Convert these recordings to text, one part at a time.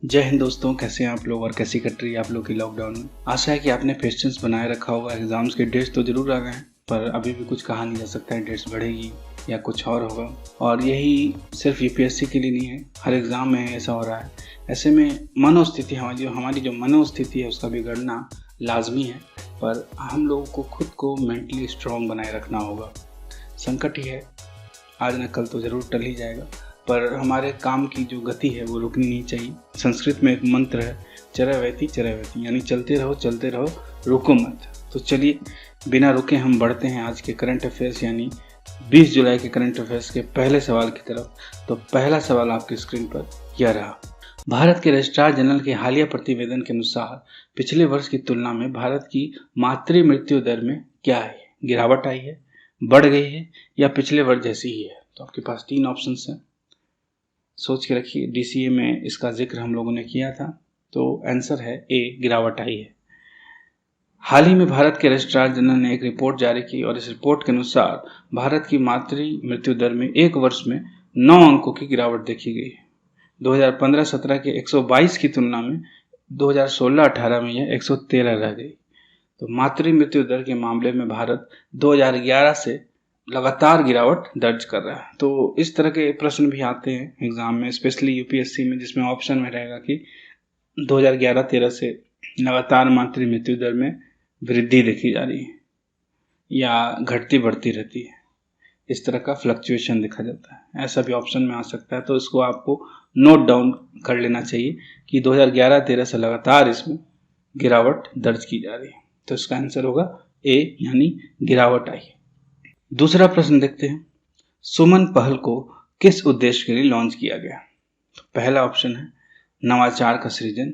जय हिंद दोस्तों, कैसे हैं आप लोग और कैसी कट रही है आप लोग की लॉकडाउन में। आशा है कि आपने पेशेंस बनाए रखा होगा। एग्जाम्स के डेट्स तो जरूर आ गए हैं, पर अभी भी कुछ कहा नहीं जा सकता है डेट्स बढ़ेगी या कुछ और होगा। और यही सिर्फ यूपीएससी के लिए नहीं है, हर एग्ज़ाम में ऐसा हो रहा है। ऐसे में मनोस्थिति हमारी जो मनोस्थिति है उसका बिगड़ना लाजमी है, पर हम लोगों को खुद को मेंटली स्ट्रॉन्ग बनाए रखना होगा। संकट ही है, आज न कल तो ज़रूर टल ही जाएगा, पर हमारे काम की जो गति है वो रुकनी नहीं चाहिए। संस्कृत में एक मंत्र है, चरैवेति चरैवेति, यानी चलते रहो रुको मत। तो चलिए बिना रुके हम बढ़ते हैं आज के करंट अफेयर्स यानी 20 जुलाई के करंट अफेयर्स के पहले सवाल की तरफ। तो पहला सवाल आपकी स्क्रीन पर यह रहा। भारत के रजिस्ट्रार जनरल के हालिया प्रतिवेदन के अनुसार पिछले वर्ष की तुलना में भारत की मातृ मृत्यु दर में क्या है? गिरावट आई है, बढ़ गई है या पिछले वर्ष जैसी ही है? तो आपके पास 3 ऑप्शंस हैं, सोच के रखिए। डीसीए में इसका जिक्र हम लोगों ने किया था, तो आंसर है ए, गिरावट आई है। हाल ही में भारत के रजिस्ट्रार जनरल ने एक रिपोर्ट जारी की और इस रिपोर्ट के अनुसार भारत की मातृ मृत्यु दर में एक वर्ष में 9 अंकों की गिरावट देखी गई है। 2015-17 के 122 की तुलना में 2016-18 में यह 113 रह गई। तो मातृ मृत्यु दर के मामले में भारत 2011 से लगातार गिरावट दर्ज कर रहा है। तो इस तरह के प्रश्न भी आते हैं एग्जाम में, स्पेशली यूपीएससी में, जिसमें ऑप्शन में रहेगा कि 2011-13 से लगातार मातृ मृत्यु दर में वृद्धि देखी जा रही है या घटती बढ़ती रहती है, इस तरह का फ्लक्चुएशन देखा जाता है। ऐसा भी ऑप्शन में आ सकता है, तो इसको आपको नोट डाउन कर लेना चाहिए कि 2011-13 से लगातार इसमें गिरावट दर्ज की जा रही है। तो इसका आंसर होगा ए, यानी गिरावट आई है। दूसरा प्रश्न देखते हैं, सुमन पहल को किस उद्देश्य के लिए लॉन्च किया गया? तो पहला ऑप्शन है नवाचार का सृजन,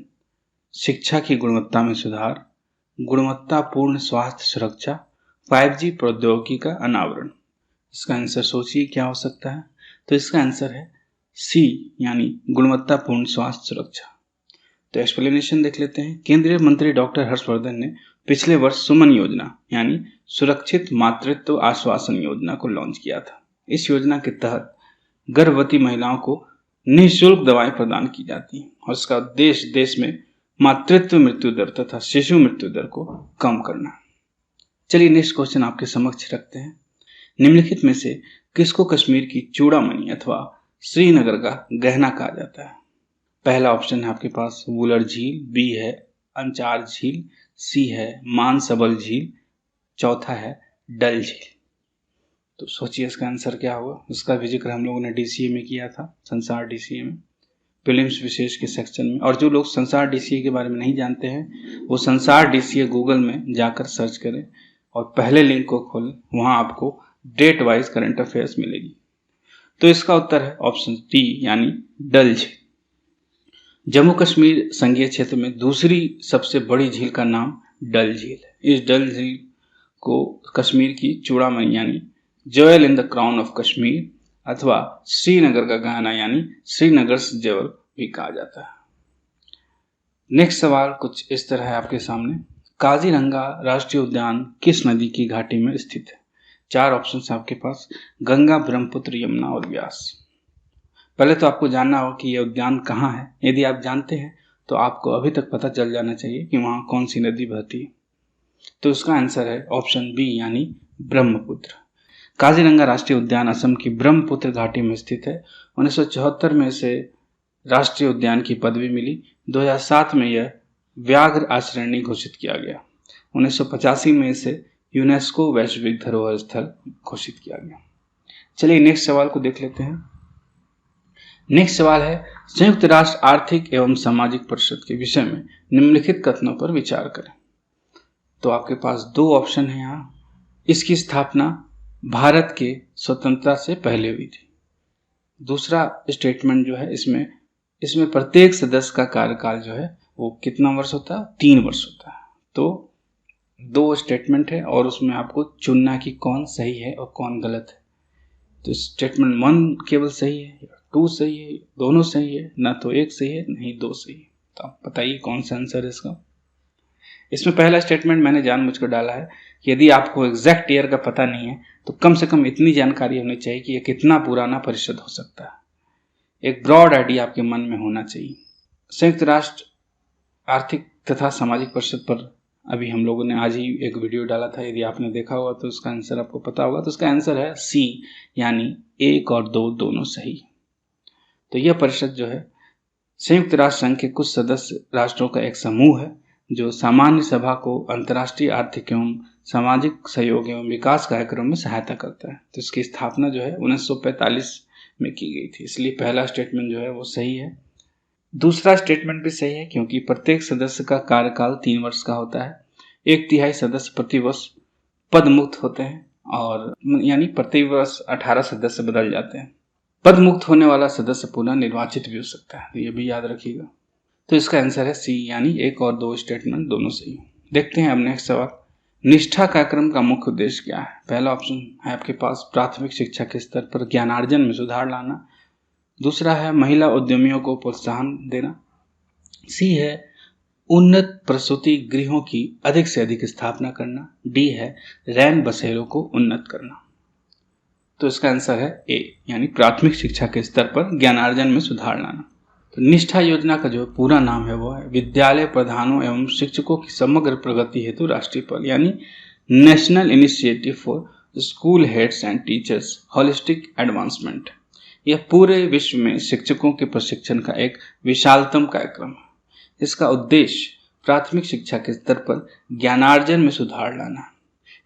शिक्षा की गुणवत्ता में सुधार, गुणवत्तापूर्ण स्वास्थ्य सुरक्षा, 5G प्रौद्योगिकी का अनावरण। इसका आंसर सोचिए क्या हो सकता है? तो इसका आंसर है सी, यानी गुणवत्तापूर्ण स्वास्थ्य सुरक्षा। तो एक्सप्लेनेशन देख लेते हैं। केंद्रीय मंत्री डॉक्टर हर्षवर्धन ने पिछले वर्ष सुमन योजना यानी सुरक्षित मातृत्व आश्वासन योजना को लॉन्च किया था। इस योजना के तहत गर्भवती महिलाओं को निःशुल्क दवाएं प्रदान की जाती हैं और इसका उद्देश्य देश में मातृत्व मृत्यु दर तथा शिशु मृत्यु दर को कम करना। चलिए नेक्स्ट क्वेश्चन आपके समक्ष रखते हैं। निम्नलिखित में से किसको कश्मीर की चूड़ामणि अथवा श्रीनगर का गहना कहा जाता है? पहला ऑप्शन है आपके पास वुलर झील, बी है अंचार झील, सी है मानसबल झील, चौथा है डल झील। तो सोचिए इसका आंसर क्या होगा। इसका भी जिक्र हम लोगों ने डीसीए में किया था, संसार डीसीए में, प्रीलिम्स विशेष के सेक्शन में। और जो लोग संसार डीसीए के बारे में नहीं जानते हैं वो संसार डीसीए गूगल में जाकर सर्च करें और पहले लिंक को खोलें, वहां आपको डेट वाइज करंट अफेयर्स मिलेगी। तो इसका उत्तर है ऑप्शन डी, यानी डल झील। जम्मू कश्मीर संघीय क्षेत्र में दूसरी सबसे बड़ी झील का नाम डल झील है। इस डल झील को कश्मीर की चूड़ामणि यानी jewel in the crown of Kashmir अथवा श्रीनगर का गहना यानी श्रीनगर ज्वेल भी कहा जाता है। नेक्स्ट सवाल कुछ इस तरह है आपके सामने। काजीरंगा राष्ट्रीय उद्यान किस नदी की घाटी में स्थित है? 4 ऑप्शन है आपके पास, गंगा, ब्रह्मपुत्र, यमुना और व्यास। पहले तो आपको जानना होगा कि यह उद्यान कहाँ है। यदि आप जानते हैं तो आपको अभी तक पता चल जाना चाहिए कि वहाँ कौन सी नदी बहती है। तो इसका आंसर है ऑप्शन बी, यानी ब्रह्मपुत्र। काजीरंगा राष्ट्रीय उद्यान असम की ब्रह्मपुत्र घाटी में स्थित है। 1974 में इसे राष्ट्रीय उद्यान की पदवी मिली। 2007 में यह व्याघ्र आश्रयणी घोषित किया गया। 1985 में इसे यूनेस्को वैश्विक धरोहर स्थल घोषित किया गया। चलिए नेक्स्ट सवाल को देख लेते हैं। नेक्स्ट सवाल है, संयुक्त राष्ट्र आर्थिक एवं सामाजिक परिषद के विषय में निम्नलिखित कथनों पर विचार करें। तो आपके पास 2 ऑप्शन है यहाँ। इसकी स्थापना भारत के स्वतंत्रता से पहले हुई थी। दूसरा स्टेटमेंट जो है इसमें प्रत्येक सदस्य का कार्यकाल जो है वो कितना वर्ष होता है? 3 वर्ष होता है। तो 2 स्टेटमेंट है और उसमें आपको चुनना कि कौन सही है और कौन गलत है। तो स्टेटमेंट 1 केवल सही है, 2 सही है, दोनों सही है, ना तो 1 सही है नहीं 2 सही है। तो आप बताइए कौन सा आंसर है इसका। इसमें पहला स्टेटमेंट मैंने जानबूझकर डाला है कि यदि आपको एग्जैक्ट ईयर का पता नहीं है तो कम से कम इतनी जानकारी होनी चाहिए कि यह कितना पुराना परिषद हो सकता है। एक ब्रॉड आइडिया आपके मन में होना चाहिए। संयुक्त राष्ट्र आर्थिक तथा सामाजिक परिषद पर अभी हम लोगों ने आज ही एक वीडियो डाला था, यदि आपने देखा होगा तो उसका आंसर आपको पता होगा। तो उसका आंसर है सी, यानी 1 और 2 दोनों सही। तो यह परिषद जो है संयुक्त राष्ट्र संघ के कुछ सदस्य राष्ट्रों का एक समूह है जो सामान्य सभा को अंतर्राष्ट्रीय आर्थिक एवं सामाजिक सहयोग एवं विकास कार्यक्रम में सहायता करता है। तो इसकी स्थापना जो है 1945 में की गई थी, इसलिए पहला स्टेटमेंट जो है वो सही है। दूसरा स्टेटमेंट भी सही है क्योंकि प्रत्येक सदस्य का कार्यकाल 3 वर्ष का होता है। 1/3 सदस्य प्रति वर्ष पद मुक्त होते हैं और यानी प्रति वर्ष 18 सदस्य बदल जाते हैं। पद मुक्त होने वाला सदस्य पुनः निर्वाचित भी हो सकता है, तो ये भी याद रखिएगा। तो इसका आंसर है सी, यानी 1 और 2 स्टेटमेंट दोनों सही। देखते हैं अब नेक्स्ट सवाल, निष्ठा कार्यक्रम का मुख्य उद्देश्य क्या है। पहला ऑप्शन है आपके पास प्राथमिक शिक्षा के स्तर पर ज्ञानार्जन में सुधार लाना। दूसरा है महिला उद्यमियों को प्रोत्साहन देना। सी है उन्नत प्रसूति गृहों की अधिक से अधिक स्थापना करना। डी है रैन बसेरों को उन्नत करना। तो इसका आंसर है ए, यानी प्राथमिक शिक्षा के स्तर पर ज्ञानार्जन में सुधार लाना। तो निष्ठा योजना का जो पूरा नाम है वो है विद्यालय प्रधानों एवं शिक्षकों की समग्र प्रगति हेतु राष्ट्रीय पहल, यानी national initiative for school heads and teachers holistic advancement. यह पूरे विश्व में शिक्षकों के प्रशिक्षण का एक विशालतम कार्यक्रम है। इसका उद्देश्य प्राथमिक शिक्षा के स्तर पर ज्ञानार्जन में सुधार लाना।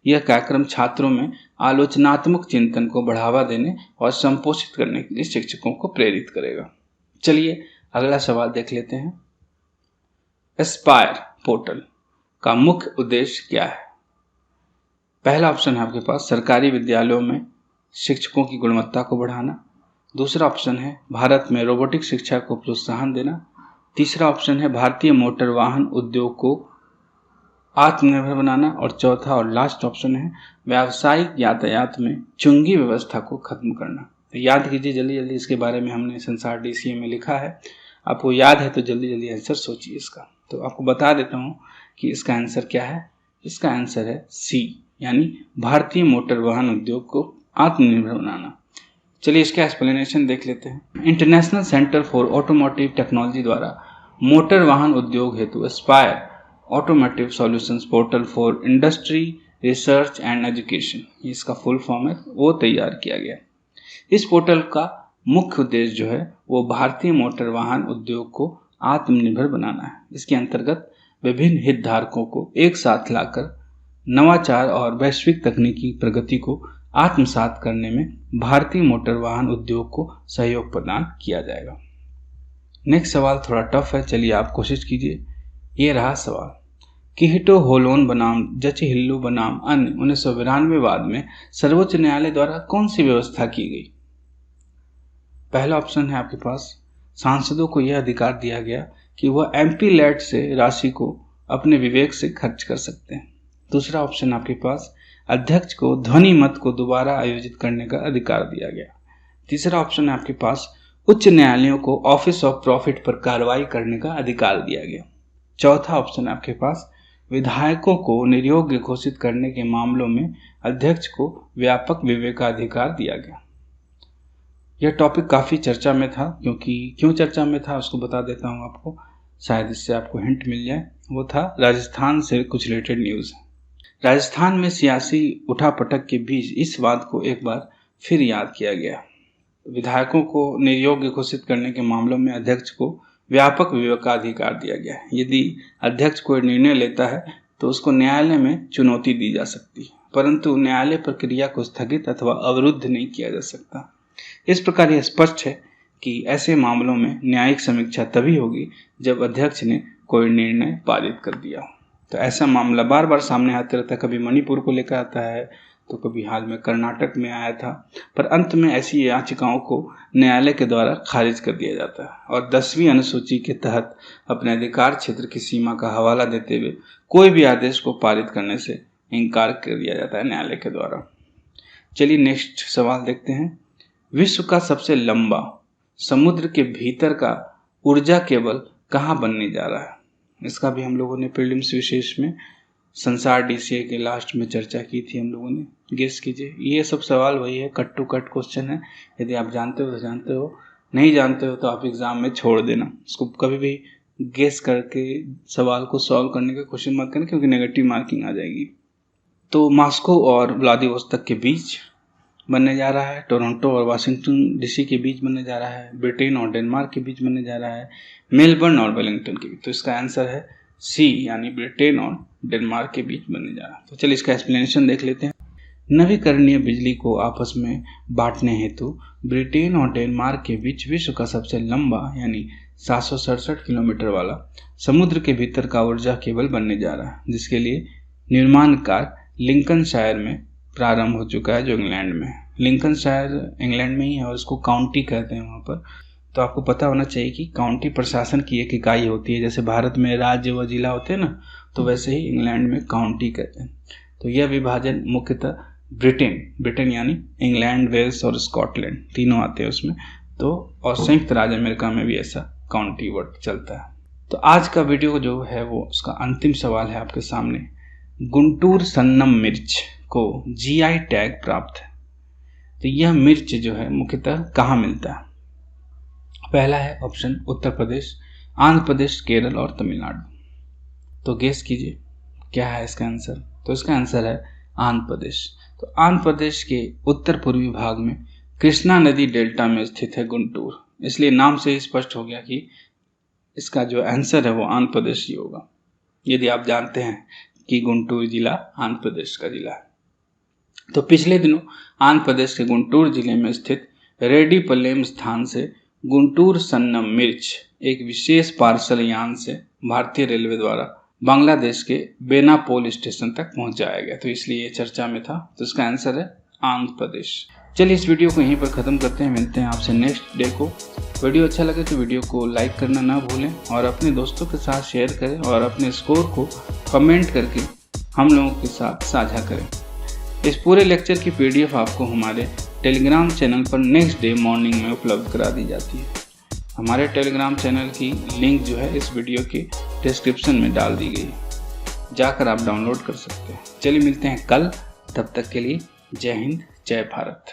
यह कार्यक्रम छात्रों में आलोचनात्मक चिंतन को बढ़ावा देने और संपोषित करने के लिए शिक्षकों को प्रेरित करेगा। चलिए अगला सवाल देख लेते हैं। एस्पायर पोर्टल का मुख्य उद्देश्य क्या है। पहला ऑप्शन है आपके पास सरकारी विद्यालयों में शिक्षकों की गुणवत्ता को बढ़ाना। दूसरा ऑप्शन है भारत में रोबोटिक शिक्षा को प्रोत्साहन देना। तीसरा ऑप्शन है भारतीय मोटर वाहन उद्योग को आत्मनिर्भर बनाना। और चौथा और लास्ट ऑप्शन है व्यावसायिक यातायात में चुंगी व्यवस्था को खत्म करना। तो याद कीजिए जल्दी जल्दी, इसके बारे में हमने संसार डीसीए में लिखा है, आपको याद है तो जल्दी जल्दी आंसर सोचिए इसका। तो आपको बता देता हूँ कि इसका आंसर क्या है। इसका आंसर है सी, यानी भारतीय मोटर वाहन उद्योग को आत्मनिर्भर बनाना। चलिए इसका एक्सप्लेनेशन देख लेते हैं। International centre for automotive technology द्वारा मोटर वाहन उद्योग हेतु Aspire automotive solutions portal for industry research and education, इसका फुल फॉर्म है, वो तैयार किया गया। इस पोर्टल का मुख्य उद्देश्य जो है वो भारतीय मोटर वाहन उद्योग को आत्मनिर्भर बनाना है। इसके अंतर्गत विभिन्न हितधारकों को एक साथ लाकर नवाचार और वैश्विक तकनीकी प्रगति को आत्मसात करने में भारतीय मोटर वाहन उद्योग को सहयोग प्रदान किया जाएगा। नेक्स्ट सवाल थोड़ा टफ है, चलिए आप कोशिश कीजिए। ये रहा सवाल, किहिटो होलोन बनाम जचहिल्लू बनाम अन्य 1992 वाद में सर्वोच्च न्यायालय द्वारा कौन सी व्यवस्था की गई। पहला ऑप्शन है आपके पास सांसदों को यह अधिकार दिया गया कि वह एमपी लैट से राशि को अपने विवेक से खर्च कर सकते हैं। दूसरा ऑप्शन आपके पास अध्यक्ष को ध्वनि मत को दोबारा आयोजित करने का अधिकार दिया गया। तीसरा ऑप्शन है आपके पास उच्च न्यायालयों को ऑफिस ऑफ प्रॉफिट पर कार्रवाई करने का अधिकार दिया गया। चौथा ऑप्शन है आपके पास विधायकों को निर्योग्य घोषित करने के मामलों में अध्यक्ष को व्यापक विवेकाधिकार दिया गया। यह टॉपिक काफ़ी चर्चा में था, क्यों चर्चा में था उसको बता देता हूँ आपको, शायद इससे आपको हिंट मिल जाए। वो था राजस्थान से कुछ रिलेटेड न्यूज़। राजस्थान में सियासी उठापटक के बीच इस वाद को एक बार फिर याद किया गया। विधायकों को निर्योग्य घोषित करने के मामलों में अध्यक्ष को व्यापक विवेकाधिकार दिया गया है। यदि अध्यक्ष कोई निर्णय लेता है तो उसको न्यायालय में चुनौती दी जा सकती है, परंतु न्यायालय प्रक्रिया को स्थगित अथवा अवरुद्ध नहीं किया जा सकता। इस प्रकार यह स्पष्ट है कि ऐसे मामलों में न्यायिक समीक्षा तभी होगी जब अध्यक्ष ने कोई निर्णय पारित कर दिया हो। तो ऐसा मामला बार बार सामने आते रहता है, कभी मणिपुर को लेकर आता है तो कभी हाल में कर्नाटक में आया था, पर अंत में ऐसी याचिकाओं को न्यायालय के द्वारा खारिज कर दिया जाता है और 10वीं अनुसूची के तहत अपने अधिकार क्षेत्र की सीमा का हवाला देते हुए कोई भी आदेश को पारित करने से इनकार कर दिया जाता है न्यायालय के द्वारा। चलिए नेक्स्ट सवाल देखते हैं। विश्व का सबसे लंबा समुद्र के भीतर का ऊर्जा केबल कहाँ बनने जा रहा है। इसका भी हम लोगों ने प्रीलिम्स विशेष में संसार डीसीए के लास्ट में चर्चा की थी हम लोगों ने। गेस कीजिए। ये सब सवाल वही है, कट टू कट क्वेश्चन है। यदि आप जानते हो तो जानते हो, नहीं जानते हो तो आप एग्ज़ाम में छोड़ देना, उसको कभी भी गेस करके सवाल को सॉल्व करने की कोशिश मत करना, क्योंकि नेगेटिव मार्किंग आ जाएगी। तो मॉस्को और व्लादिवोस्तोक के बीच बनने जा रहा है, टोरंटो और वाशिंगटन डीसी के बीच बनने जा रहा है, ब्रिटेन और डेनमार्क के बीच बनने जा रहा है, मेलबर्न और वेलिंगटन के बीच। तो इसका आंसर है सी, यानी ब्रिटेन और डेनमार्क के बीच बनने जा रहा है। तो चलिए इसका एक्सप्लेनेशन देख लेते हैं। नवीकरणीय बिजली को आपस में बांटने हेतु ब्रिटेन और डेनमार्क के बीच विश्व का सबसे लंबा यानी 767 किलोमीटर वाला समुद्र के भीतर का ऊर्जा केबल बनने जा रहा है, जिसके लिए निर्माण कार्य लिंकनशायर में प्रारंभ हो चुका है, जो इंग्लैंड में है। लिंकनशायर इंग्लैंड में ही है और इसको काउंटी कहते हैं वहाँ पर। तो आपको पता होना चाहिए कि काउंटी प्रशासन की एक इकाई होती है, जैसे भारत में राज्य व जिला होते हैं ना, तो वैसे ही इंग्लैंड में काउंटी कहते हैं। तो यह विभाजन मुख्यतः ब्रिटेन यानी इंग्लैंड, वेल्स और स्कॉटलैंड तीनों आते हैं उसमें। तो और संयुक्त राज्य अमेरिका में भी ऐसा काउंटी वर्ड चलता है। तो आज का वीडियो जो है वो उसका अंतिम सवाल है आपके सामने। गुंटूर सन्नम मिर्च को जीआई टैग प्राप्त है, तो यह मिर्च जो है मुख्यतः कहाँ मिलता है? पहला है ऑप्शन उत्तर प्रदेश, आंध्र प्रदेश, केरल और तमिलनाडु। तो गेस कीजिए क्या है इसका आंसर। तो इसका आंसर है आंध्र प्रदेश। तो आंध्र प्रदेश के उत्तर पूर्वी भाग में कृष्णा नदी डेल्टा में स्थित है गुंटूर, इसलिए नाम से ही स्पष्ट हो गया कि इसका जो आंसर है वो आंध्र प्रदेश ही होगा, यदि आप जानते हैं कि गुंटूर जिला आंध्र प्रदेश का जिला है। तो पिछले दिनों आंध्र प्रदेश के गुंटूर जिले में स्थित रेड्डीपल्लेम स्थान से गुंटूर सन्नम मिर्च एक विशेष पार्सल यान से भारतीय रेलवे द्वारा बांग्लादेश के बेनापोल स्टेशन तक पहुंचाया गया, तो इसलिए ये चर्चा में था। तो इसका आंसर है आंध्र प्रदेश। चलिए इस वीडियो को यहीं पर ख़त्म करते हैं, मिलते हैं आपसे नेक्स्ट डे को। वीडियो अच्छा लगे तो वीडियो को लाइक करना ना भूलें और अपने दोस्तों के साथ शेयर करें और अपने स्कोर को कमेंट करके हम लोगों के साथ साझा करें। इस पूरे लेक्चर की PDF आपको हमारे टेलीग्राम चैनल पर नेक्स्ट डे मॉर्निंग में उपलब्ध करा दी जाती है। हमारे टेलीग्राम चैनल की लिंक जो है इस वीडियो के डिस्क्रिप्शन में डाल दी गई, जाकर आप डाउनलोड कर सकते हैं। चलिए मिलते हैं कल, तब तक के लिए जय हिंद, जय भारत।